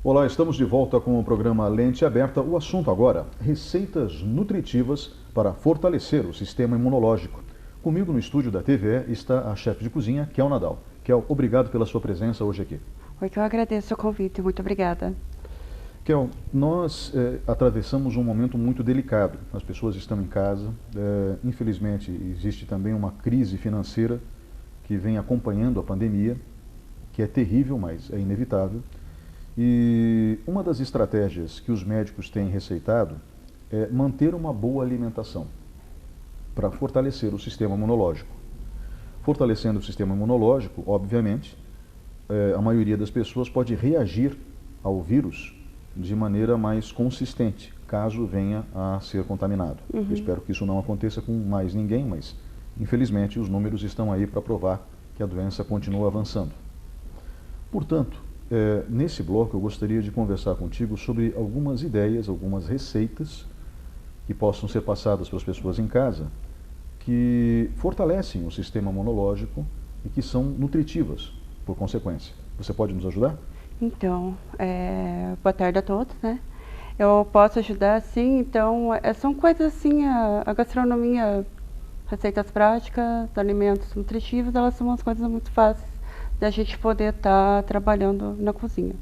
Olá, estamos de volta com o programa Lente Aberta. O assunto agora, receitas nutritivas para fortalecer o sistema imunológico. Comigo no estúdio da TVE está a chefe de cozinha, Kel Nadal. Kel, obrigado pela sua presença hoje aqui. Oi, que eu agradeço o convite, muito obrigada. Kel, nós atravessamos um momento muito delicado. As pessoas estão em casa. Infelizmente, existe também uma crise financeira que vem acompanhando a pandemia, que é terrível, mas é inevitável. E uma das estratégias que os médicos têm receitado é manter uma boa alimentação para fortalecer o sistema imunológico. Fortalecendo o sistema imunológico, obviamente, a maioria das pessoas pode reagir ao vírus de maneira mais consistente, caso venha a ser contaminado. Eu espero que isso não aconteça com mais ninguém, mas infelizmente os números estão aí para provar que a doença continua avançando. Portanto, nesse bloco eu gostaria de conversar contigo sobre algumas ideias, algumas receitas que possam ser passadas para as pessoas em casa, que fortalecem o sistema imunológico e que são nutritivas, por consequência. Você pode nos ajudar? Então, boa tarde a todos, né? Eu posso ajudar, sim, então, são coisas assim, a gastronomia, receitas práticas, alimentos nutritivos, elas são umas coisas muito fáceis da gente poder estar trabalhando na cozinha.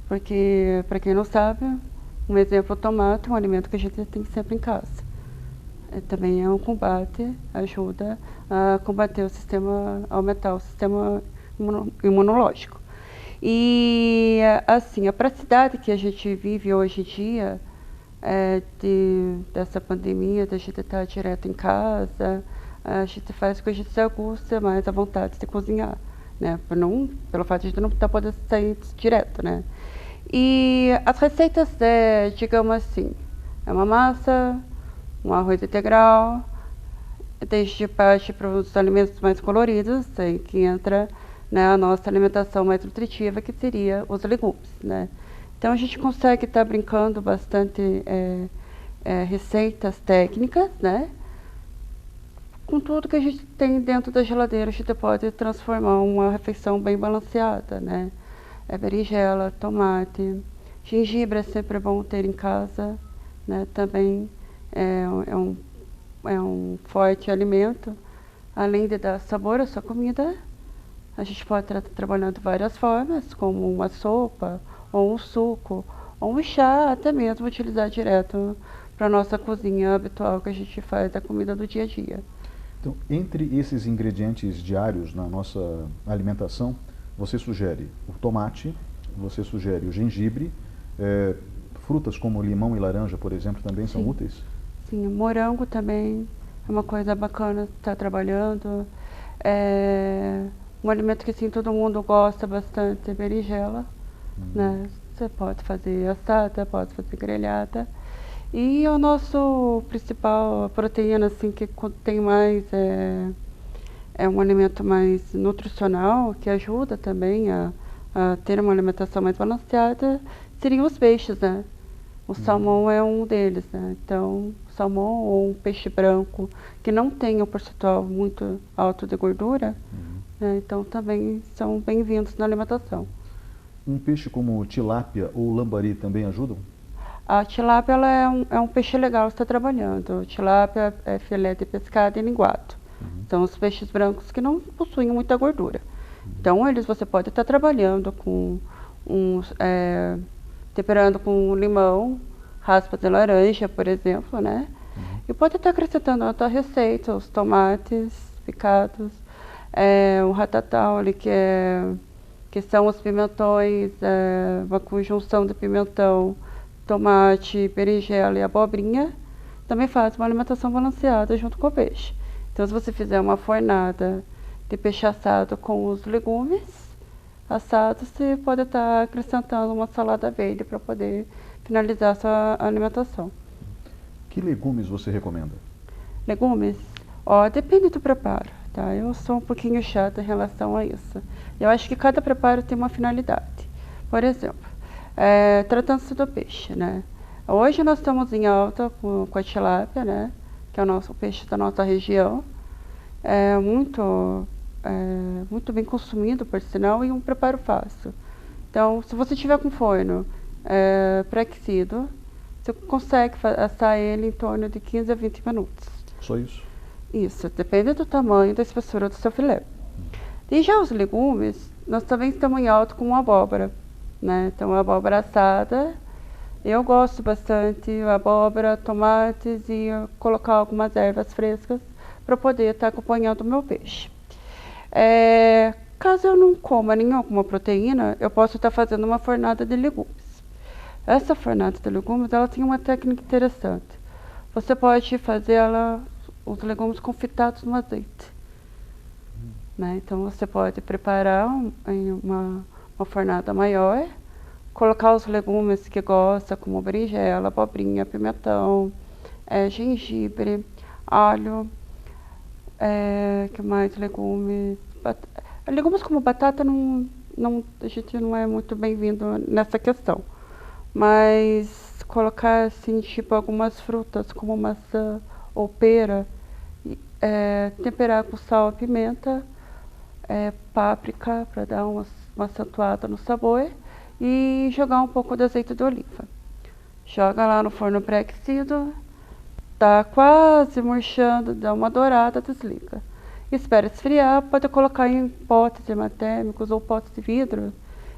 Porque, para quem não sabe, um exemplo, o tomate é um alimento que a gente tem sempre em casa. Também é um combate, ajuda a combater o sistema, aumentar o sistema imunológico. E, assim, a praticidade que a gente vive hoje em dia, dessa pandemia, da gente estar direto em casa, a gente faz com que a gente se aguça mais à vontade de cozinhar, né? Pelo fato de a gente não estar podendo sair direto, né? E as receitas, digamos assim, é uma massa, um arroz integral, desde parte para os alimentos mais coloridos, aí que entra, né, a nossa alimentação mais nutritiva, que seria os legumes, né? Então a gente consegue estar brincando bastante receitas técnicas, né? Com tudo que a gente tem dentro da geladeira, a gente pode transformar uma refeição bem balanceada, né? Berinjela, tomate, gengibre é sempre bom ter em casa, né? Também é um forte alimento, além de dar sabor à sua comida. A gente pode estar trabalhando de várias formas, como uma sopa, ou um suco, ou um chá, até mesmo utilizar direto para a nossa cozinha habitual que a gente faz da comida do dia a dia. Então, entre esses ingredientes diários na nossa alimentação, você sugere o tomate, você sugere o gengibre, frutas como limão e laranja, por exemplo, também são úteis? Sim, morango também é uma coisa bacana estar trabalhando. Um alimento que sim, todo mundo gosta bastante é berinjela, né? Você pode fazer assada, pode fazer grelhada. E o nosso principal proteína, assim, que tem mais, é um alimento mais nutricional, que ajuda também a ter uma alimentação mais balanceada, seriam os peixes, né? O salmão é um deles, né? Então, salmão ou um peixe branco que não tenha um percentual muito alto de gordura, né? Então também são bem-vindos na alimentação. Um peixe como tilápia ou lambari também ajudam? A tilápia ela é um peixe legal de estar trabalhando. Tilápia é filé de pescado e linguado. São os peixes brancos que não possuem muita gordura. Então você pode estar trabalhando com temperando com limão, raspa de laranja, por exemplo, né? E pode estar acrescentando na tua receita os tomates picados, o ratatouille, que são os pimentões, uma conjunção de pimentão, tomate, berinjela e abobrinha. Também faz uma alimentação balanceada junto com o peixe. Então, se você fizer uma fornada de peixe assado com os legumes assados, você pode estar acrescentando uma salada verde para poder finalizar a sua alimentação. Que legumes você recomenda? Legumes? Depende do preparo, tá? Eu sou um pouquinho chata em relação a isso. Eu acho que cada preparo tem uma finalidade. Por exemplo, tratando-se do peixe, né? Hoje nós estamos em alta com a tilápia, né? Que é o nosso peixe da nossa região. Muito bem consumido, por sinal, e um preparo fácil. Então, se você tiver com forno pré-aquecido, você consegue assar ele em torno de 15 a 20 minutos. Só isso? Isso, depende do tamanho e da espessura do seu filé. E já os legumes, nós também estamos em alta com abóbora, né? Então, a abóbora assada, eu gosto bastante, abóbora, tomates e colocar algumas ervas frescas para poder estar acompanhando o meu peixe. Caso eu não coma nenhuma proteína, eu posso estar fazendo uma fornada de legumes. Essa fornada de legumes, ela tem uma técnica interessante. Você pode fazer os legumes confitados no azeite. Né? Então, você pode preparar uma fornada maior, colocar os legumes que gosta, como berinjela, abobrinha, pimentão, gengibre, alho, que mais? Legumes. Legumes como batata, a gente não é muito bem-vindo nessa questão. Mas colocar, assim, tipo, algumas frutas, como maçã ou pera, temperar com sal e pimenta, páprica, para dar uma acentuada no sabor, e jogar um pouco de azeite de oliva. Joga lá no forno pré-aquecido, tá quase murchando, dá uma dourada, desliga. Espera esfriar, pode colocar em potes hematérmicos ou potes de vidro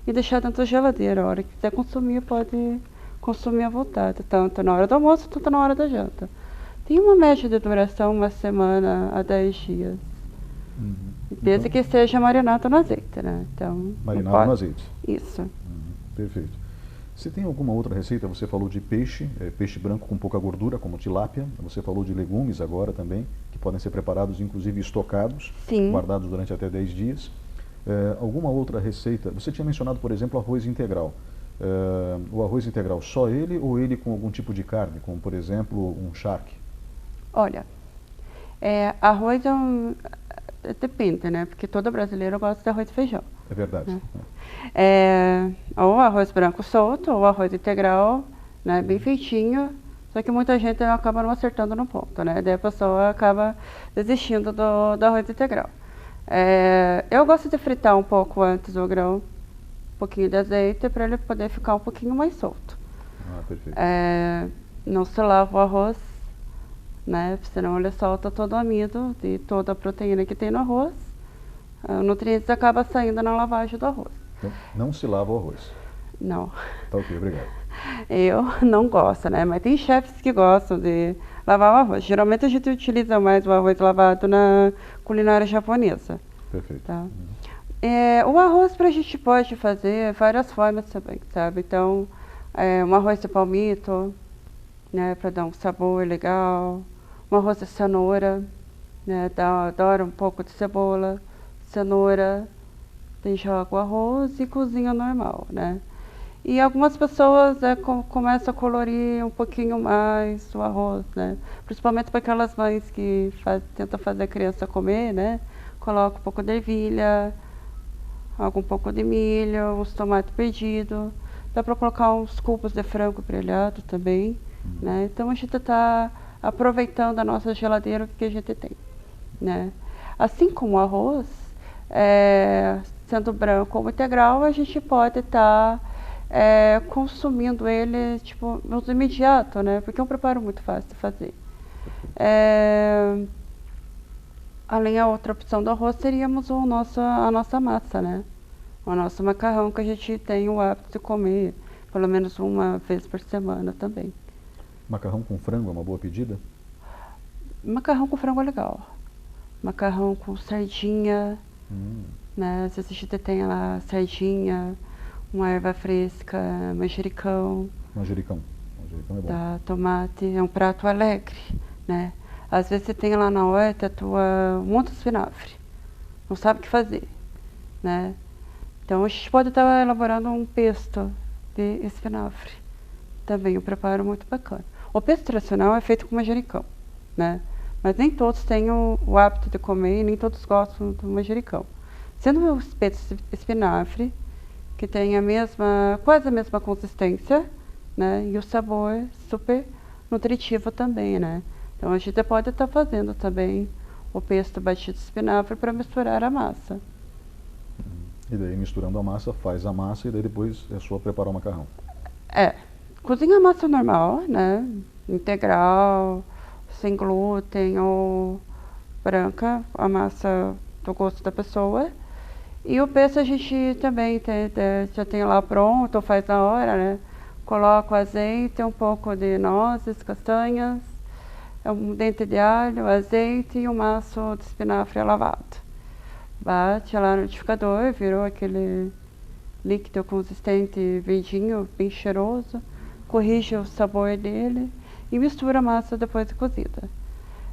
e deixar dentro da geladeira. A hora que quiser consumir, pode consumir à vontade, tanto na hora do almoço, quanto na hora da janta. Tem uma média de duração, uma semana a 10 dias. Desde que seja marinado no azeite, né? Então, marinado no azeite. Isso. Perfeito. Você tem alguma outra receita? Você falou de peixe, peixe branco com pouca gordura, como tilápia. Você falou de legumes agora também, que podem ser preparados, inclusive estocados, Sim. Guardados durante até 10 dias. Alguma outra receita? Você tinha mencionado, por exemplo, arroz integral. O arroz integral, só ele ou ele com algum tipo de carne, como, por exemplo, um charque? Olha, arroz depende, né? Porque todo brasileiro gosta de arroz e feijão. É verdade. Né? Ou arroz branco solto, ou arroz integral, né? Bem feitinho. Só que muita gente acaba não acertando no ponto, né? Daí a pessoa acaba desistindo do arroz integral. Eu gosto de fritar um pouco antes o grão, um pouquinho de azeite, para ele poder ficar um pouquinho mais solto. Perfeito. Não se lava o arroz, né? Senão ele solta todo o amido de toda a proteína que tem no arroz. Os nutrientes acabam saindo na lavagem do arroz. Então, não se lava o arroz? Não. Tá ok, obrigado. Eu não gosto, né? Mas tem chefes que gostam de lavar o arroz. Geralmente a gente utiliza mais o arroz lavado na culinária japonesa. Perfeito. Tá? O arroz a gente pode fazer várias formas também, sabe? Então, um arroz de palmito, né? Para dar um sabor legal. Um arroz de cenoura, né? Adoro um pouco de cebola, cenoura, daí joga o arroz e cozinha normal, né? E algumas pessoas começam a colorir um pouquinho mais o arroz, né? Principalmente para aquelas mães que tentam fazer a criança comer, né? Coloca um pouco de ervilha, um pouco de milho, os tomates perdidos. Dá para colocar uns cubos de frango grelhado também, né? Então a gente está aproveitando a nossa geladeira que a gente tem, né? Assim como o arroz, sendo branco ou integral, a gente pode estar consumindo ele tipo no imediato, né? Porque é um preparo muito fácil de fazer. Além a outra opção do arroz, teríamos a nossa massa, né? O nosso macarrão, que a gente tem o hábito de comer pelo menos uma vez por semana também. Macarrão com frango é uma boa pedida? Macarrão com frango é legal. Macarrão com sardinha, né? Às vezes a gente tem lá sardinha, uma erva fresca, manjericão. Manjericão é bom. Tá, tomate, é um prato alegre, né? Às vezes você tem lá na horta um monte de espinafre, não sabe o que fazer, né? Então a gente pode estar elaborando um pesto de espinafre, também um preparo muito bacana. O pesto tradicional é feito com manjericão, né? Mas nem todos têm o hábito de comer e nem todos gostam do manjericão. Sendo um pesto de espinafre, que tem quase a mesma consistência, né? E o sabor super nutritivo também, né? Então a gente pode estar fazendo também o pesto batido de espinafre para misturar a massa. E daí, misturando a massa, faz a massa e daí depois é só preparar o macarrão. Cozinha a massa normal, né? Integral, sem glúten ou branca, a massa do gosto da pessoa. E o peixe a gente também já tem lá pronto, faz na hora, né? Coloca o azeite, um pouco de nozes, castanhas, um dente de alho, azeite e um maço de espinafre lavado. Bate lá no liquidificador, virou aquele líquido consistente, verdinho, bem cheiroso. Corrige o sabor dele e mistura a massa depois de cozida.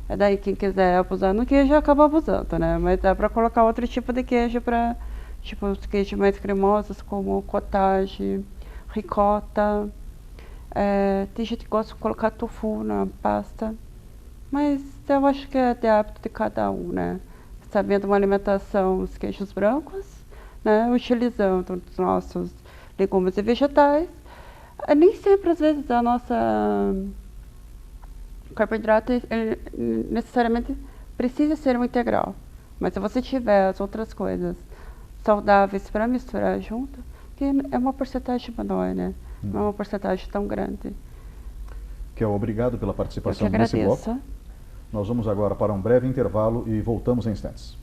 É daí quem quiser abusar no queijo acaba abusando, né? Mas dá pra colocar outro tipo de queijo para tipo os queijos mais cremosos como cottage, ricota. Tem gente que gosta de colocar tofu na pasta, mas eu acho que é de hábito de cada um, né? Sabendo uma alimentação, os queijos brancos, né? Utilizando os nossos legumes e vegetais. Nem sempre, às vezes, a nossa carboidrato necessariamente precisa ser um integral. Mas se você tiver as outras coisas saudáveis para misturar junto, que é uma porcentagem menor, né? Não é uma porcentagem tão grande. Kel, obrigado pela participação Eu que nesse agradeço. bloco. Nós vamos agora para um breve intervalo e voltamos em instantes.